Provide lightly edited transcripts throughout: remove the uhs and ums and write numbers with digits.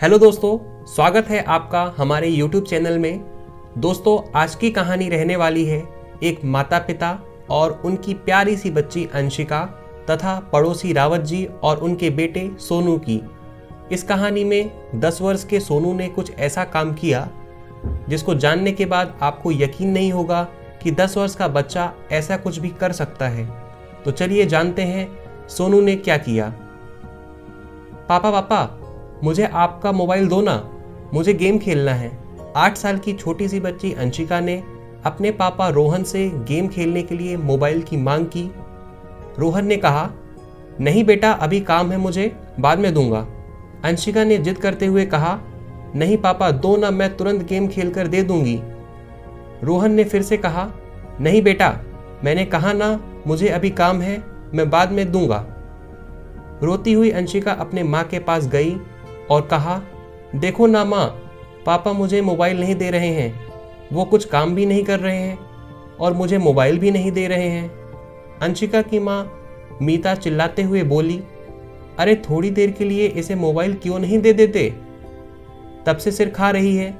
Hello दोस्तों, स्वागत है आपका हमारे YouTube चैनल में। दोस्तों, आज की कहानी रहने वाली है एक माता पिता और उनकी प्यारी सी बच्ची अंशिका तथा पड़ोसी रावत जी और उनके बेटे सोनू की। इस कहानी में 10 वर्ष के सोनू ने कुछ ऐसा काम किया जिसको जानने के बाद आपको यकीन नहीं होगा कि 10 वर्ष का बच्चा ऐसा कुछ भी कर सकता है। तो चलिए जानते हैं सोनू ने क्या किया। पापा, मुझे आपका मोबाइल दो ना, मुझे गेम खेलना है। 8 साल की छोटी सी बच्ची अंशिका ने अपने पापा रोहन से गेम खेलने के लिए मोबाइल की मांग की। रोहन ने कहा, नहीं बेटा, अभी काम है मुझे, बाद में दूंगा। अंशिका ने जिद करते हुए कहा, नहीं पापा, दो ना, मैं तुरंत गेम खेलकर दे दूंगी। रोहन ने फिर से कहा, नहीं बेटा, मैंने कहा ना, मुझे अभी काम है, मैं बाद में दूंगा। रोती हुई अंशिका अपने माँ के पास गई और कहा, देखो ना माँ, पापा मुझे मोबाइल नहीं दे रहे हैं, वो कुछ काम भी नहीं कर रहे हैं और मुझे मोबाइल भी नहीं दे रहे हैं। अंशिका की माँ मीता चिल्लाते हुए बोली, अरे थोड़ी देर के लिए इसे मोबाइल क्यों नहीं दे देते? तब से सिर खा रही है।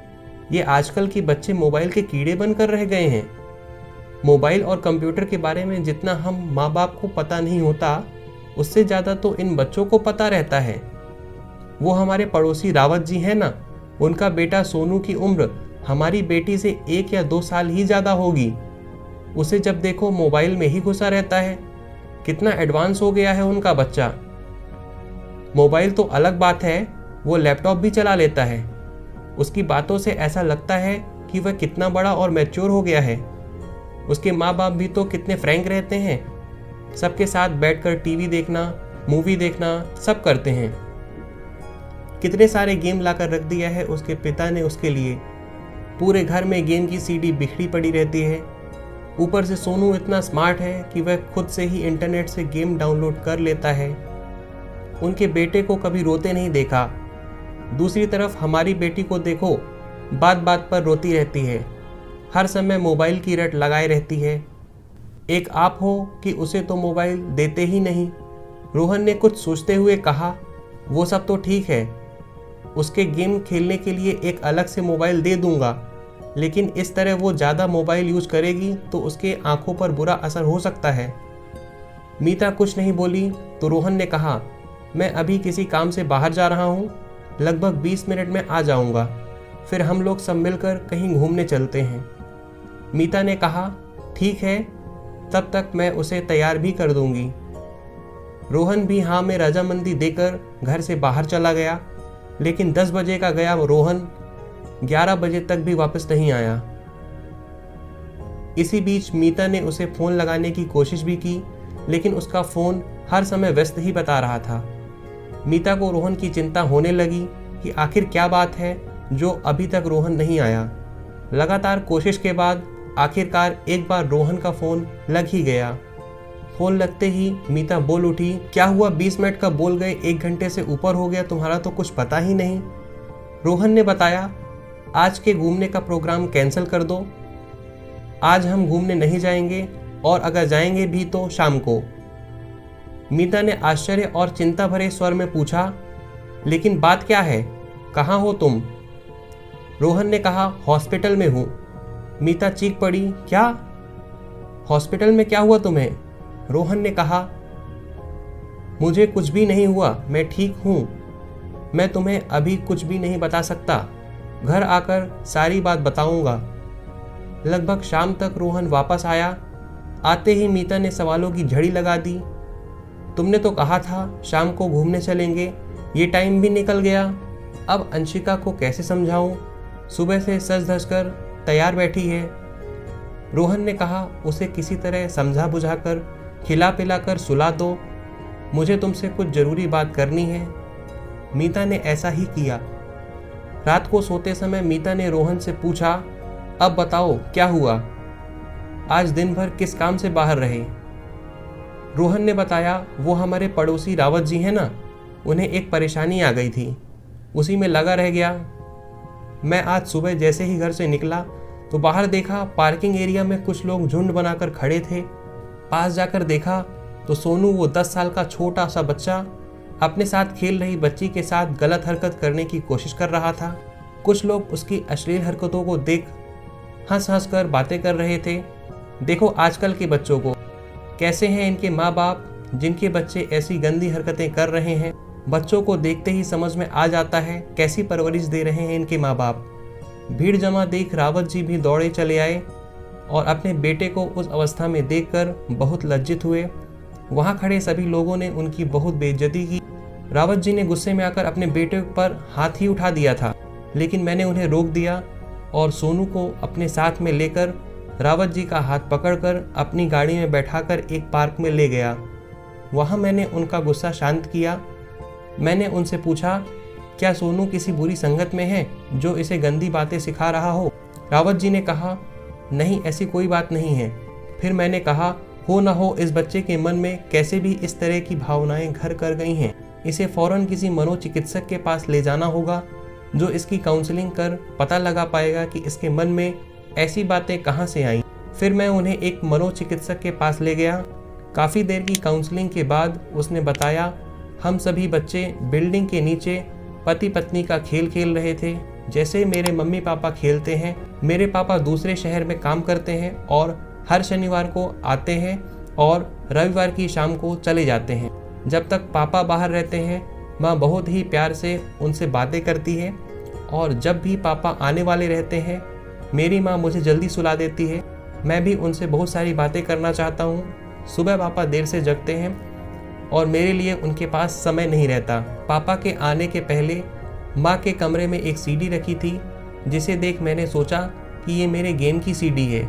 ये आजकल के बच्चे मोबाइल के कीड़े बनकर रह गए हैं। मोबाइल और कंप्यूटर के बारे में जितना हम माँ बाप को पता नहीं होता, उससे ज़्यादा तो इन बच्चों को पता रहता है। वो हमारे पड़ोसी रावत जी हैं ना, उनका बेटा सोनू की उम्र हमारी बेटी से 1 या 2 साल ही ज़्यादा होगी। उसे जब देखो मोबाइल में ही घुसा रहता है। कितना एडवांस हो गया है उनका बच्चा। मोबाइल तो अलग बात है, वो लैपटॉप भी चला लेता है। उसकी बातों से ऐसा लगता है कि वह कितना बड़ा और मैच्योर हो गया है। उसके माँ बाप भी तो कितने फ्रैंक रहते हैं, सबके साथ बैठकर टीवी देखना, मूवी देखना सब करते हैं। कितने सारे गेम लाकर रख दिया है उसके पिता ने उसके लिए। पूरे घर में गेम की सीडी बिखरी पड़ी रहती है। ऊपर से सोनू इतना स्मार्ट है कि वह खुद से ही इंटरनेट से गेम डाउनलोड कर लेता है। उनके बेटे को कभी रोते नहीं देखा। दूसरी तरफ हमारी बेटी को देखो, बात बात पर रोती रहती है, हर समय मोबाइल की रट लगाए रहती है। एक आप हो कि उसे तो मोबाइल देते ही नहीं। रोहन ने कुछ सोचते हुए कहा, वो सब तो ठीक है, उसके गेम खेलने के लिए एक अलग से मोबाइल दे दूंगा, लेकिन इस तरह वो ज़्यादा मोबाइल यूज करेगी तो उसके आंखों पर बुरा असर हो सकता है। मीता कुछ नहीं बोली तो रोहन ने कहा, मैं अभी किसी काम से बाहर जा रहा हूँ, लगभग 20 मिनट में आ जाऊँगा, फिर हम लोग सब मिलकर कहीं घूमने चलते हैं। मीता ने कहा, ठीक है, तब तक मैं उसे तैयार भी कर दूंगी। रोहन भी हाँ में रजामंदी देकर घर से बाहर चला गया, लेकिन 10 बजे का गया रोहन 11 बजे तक भी वापस नहीं आया। इसी बीच मीता ने उसे फ़ोन लगाने की कोशिश भी की, लेकिन उसका फ़ोन हर समय व्यस्त ही बता रहा था। मीता को रोहन की चिंता होने लगी कि आखिर क्या बात है जो अभी तक रोहन नहीं आया। लगातार कोशिश के बाद आखिरकार एक बार रोहन का फ़ोन लग ही गया। फ़ोन लगते ही मीता बोल उठी, क्या हुआ, 20 मिनट का बोल गए, 1 घंटे से ऊपर हो गया, तुम्हारा तो कुछ पता ही नहीं। रोहन ने बताया, आज के घूमने का प्रोग्राम कैंसिल कर दो, आज हम घूमने नहीं जाएंगे और अगर जाएंगे भी तो शाम को। मीता ने आश्चर्य और चिंता भरे स्वर में पूछा, लेकिन बात क्या है, कहाँ हो तुम? रोहन ने कहा, हॉस्पिटल में हूँ। मीता चीख पड़ी, क्या? हॉस्पिटल में क्या हुआ तुम्हें? रोहन ने कहा, मुझे कुछ भी नहीं हुआ, मैं ठीक हूँ। मैं तुम्हें अभी कुछ भी नहीं बता सकता, घर आकर सारी बात बताऊंगा। लगभग शाम तक रोहन वापस आया। आते ही मीता ने सवालों की झड़ी लगा दी, तुमने तो कहा था शाम को घूमने चलेंगे, ये टाइम भी निकल गया, अब अंशिका को कैसे समझाऊं? सुबह से सज धज कर तैयार बैठी है। रोहन ने कहा, उसे किसी तरह समझा बुझाकर खिला पिला कर सुला दो, मुझे तुमसे कुछ ज़रूरी बात करनी है। मीता ने ऐसा ही किया। रात को सोते समय मीता ने रोहन से पूछा, अब बताओ क्या हुआ, आज दिन भर किस काम से बाहर रहे? रोहन ने बताया, वो हमारे पड़ोसी रावत जी हैं ना, उन्हें एक परेशानी आ गई थी, उसी में लगा रह गया। मैं आज सुबह जैसे ही घर से निकला तो बाहर देखा पार्किंग एरिया में कुछ लोग झुंड बनाकर खड़े थे। पास जाकर देखा तो सोनू, वो 10 साल का छोटा सा बच्चा, अपने साथ खेल रही बच्ची के साथ गलत हरकत करने की कोशिश कर रहा था। कुछ लोग उसकी अश्लील हरकतों को देख हंस हंस कर बातें कर रहे थे। देखो आजकल के बच्चों को, कैसे हैं इनके माँ बाप जिनके बच्चे ऐसी गंदी हरकतें कर रहे हैं। बच्चों को देखते ही समझ में आ जाता है कैसी परवरिश दे रहे हैं इनके माँ बाप। भीड़ जमा देख रावत जी भी दौड़े चले आए और अपने बेटे को उस अवस्था में देखकर बहुत लज्जित हुए। वहाँ खड़े सभी लोगों ने उनकी बहुत बेइज्जती की। रावत जी ने गुस्से में आकर अपने बेटे पर हाथ ही उठा दिया था, लेकिन मैंने उन्हें रोक दिया और सोनू को अपने साथ में लेकर रावत जी का हाथ पकड़कर अपनी गाड़ी में बैठाकर एक पार्क में ले गया। वहाँ मैंने उनका गुस्सा शांत किया। मैंने उनसे पूछा, क्या सोनू किसी बुरी संगत में है जो इसे गंदी बातें सिखा रहा हो? रावत जी ने कहा, नहीं ऐसी कोई बात नहीं है। फिर मैंने कहा, हो ना हो इस बच्चे के मन में कैसे भी इस तरह की भावनाएं घर कर गई हैं। इसे फौरन किसी मनोचिकित्सक के पास ले जाना होगा जो इसकी काउंसलिंग कर पता लगा पाएगा कि इसके मन में ऐसी बातें कहाँ से आईं। फिर मैं उन्हें एक मनोचिकित्सक के पास ले गया। काफ़ी देर की काउंसलिंग के बाद उसने बताया, हम सभी बच्चे बिल्डिंग के नीचे पति पत्नी का खेल खेल रहे थे, जैसे मेरे मम्मी पापा खेलते हैं। मेरे पापा दूसरे शहर में काम करते हैं और हर शनिवार को आते हैं और रविवार की शाम को चले जाते हैं। जब तक पापा बाहर रहते हैं माँ बहुत ही प्यार से उनसे बातें करती है और जब भी पापा आने वाले रहते हैं मेरी माँ मुझे जल्दी सुला देती है। मैं भी उनसे बहुत सारी बातें करना चाहता हूँ। सुबह पापा देर से जगते हैं और मेरे लिए उनके पास समय नहीं रहता। पापा के आने के पहले माँ के कमरे में एक सीडी रखी थी, जिसे देख मैंने सोचा कि ये मेरे गेम की सीडी है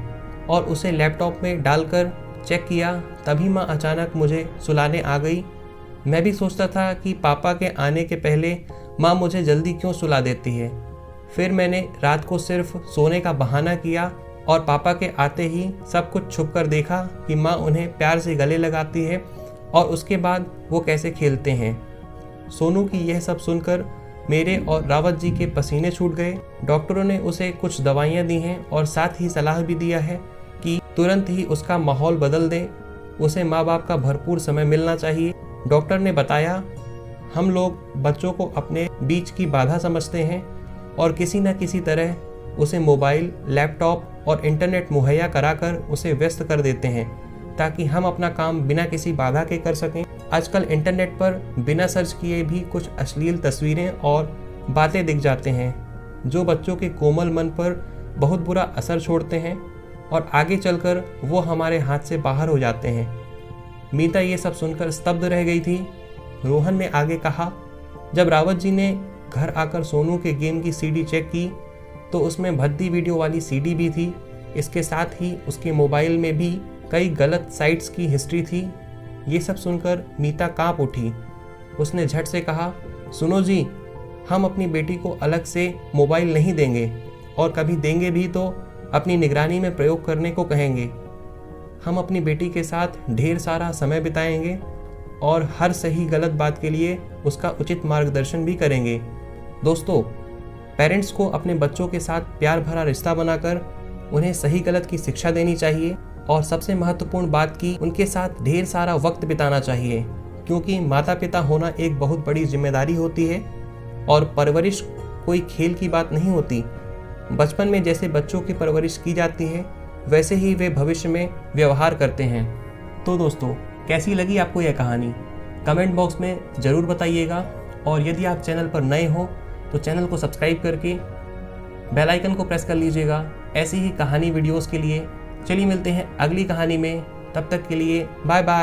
और उसे लैपटॉप में डालकर चेक किया। तभी माँ अचानक मुझे सुलाने आ गई। मैं भी सोचता था कि पापा के आने के पहले माँ मुझे जल्दी क्यों सुला देती है। फिर मैंने रात को सिर्फ सोने का बहाना किया और पापा के आते ही सब कुछ छुप कर देखा कि माँ उन्हें प्यार से गले लगाती है और उसके बाद वो कैसे खेलते हैं। सोनू की यह सब सुनकर मेरे और रावत जी के पसीने छूट गए। डॉक्टरों ने उसे कुछ दवाइयाँ दी हैं और साथ ही सलाह भी दिया है कि तुरंत ही उसका माहौल बदल दें। उसे माँ बाप का भरपूर समय मिलना चाहिए। डॉक्टर ने बताया, हम लोग बच्चों को अपने बीच की बाधा समझते हैं और किसी न किसी तरह उसे मोबाइल, लैपटॉप और इंटरनेट मुहैया कराकर उसे व्यस्त कर देते हैं ताकि हम अपना काम बिना किसी बाधा के कर सकें। आजकल इंटरनेट पर बिना सर्च किए भी कुछ अश्लील तस्वीरें और बातें दिख जाते हैं जो बच्चों के कोमल मन पर बहुत बुरा असर छोड़ते हैं और आगे चलकर वो हमारे हाथ से बाहर हो जाते हैं। मीता ये सब सुनकर स्तब्ध रह गई थी। रोहन ने आगे कहा, जब रावत जी ने घर आकर सोनू के गेम की सीडी चेक की तो उसमें भद्दी वीडियो वाली सीडी भी थी। इसके साथ ही उसके मोबाइल में भी कई गलत साइट्स की हिस्ट्री थी। ये सब सुनकर मीता कांप उठी। उसने झट से कहा, सुनो जी, हम अपनी बेटी को अलग से मोबाइल नहीं देंगे और कभी देंगे भी तो अपनी निगरानी में प्रयोग करने को कहेंगे। हम अपनी बेटी के साथ ढेर सारा समय बिताएंगे और हर सही गलत बात के लिए उसका उचित मार्गदर्शन भी करेंगे। दोस्तों, पेरेंट्स को अपने बच्चों के साथ प्यार भरा रिश्ता बनाकर उन्हें सही गलत की शिक्षा देनी चाहिए और सबसे महत्वपूर्ण बात की उनके साथ ढेर सारा वक्त बिताना चाहिए, क्योंकि माता पिता होना एक बहुत बड़ी जिम्मेदारी होती है और परवरिश कोई खेल की बात नहीं होती। बचपन में जैसे बच्चों की परवरिश की जाती है वैसे ही वे भविष्य में व्यवहार करते हैं। तो दोस्तों, कैसी लगी आपको यह कहानी? कमेंट बॉक्स में ज़रूर बताइएगा और यदि आप चैनल पर नए हो तो चैनल को सब्सक्राइब करके बेल आइकन को प्रेस कर लीजिएगा ऐसी ही कहानी वीडियोस के लिए। चलिए मिलते हैं अगली कहानी में, तब तक के लिए बाय बाय।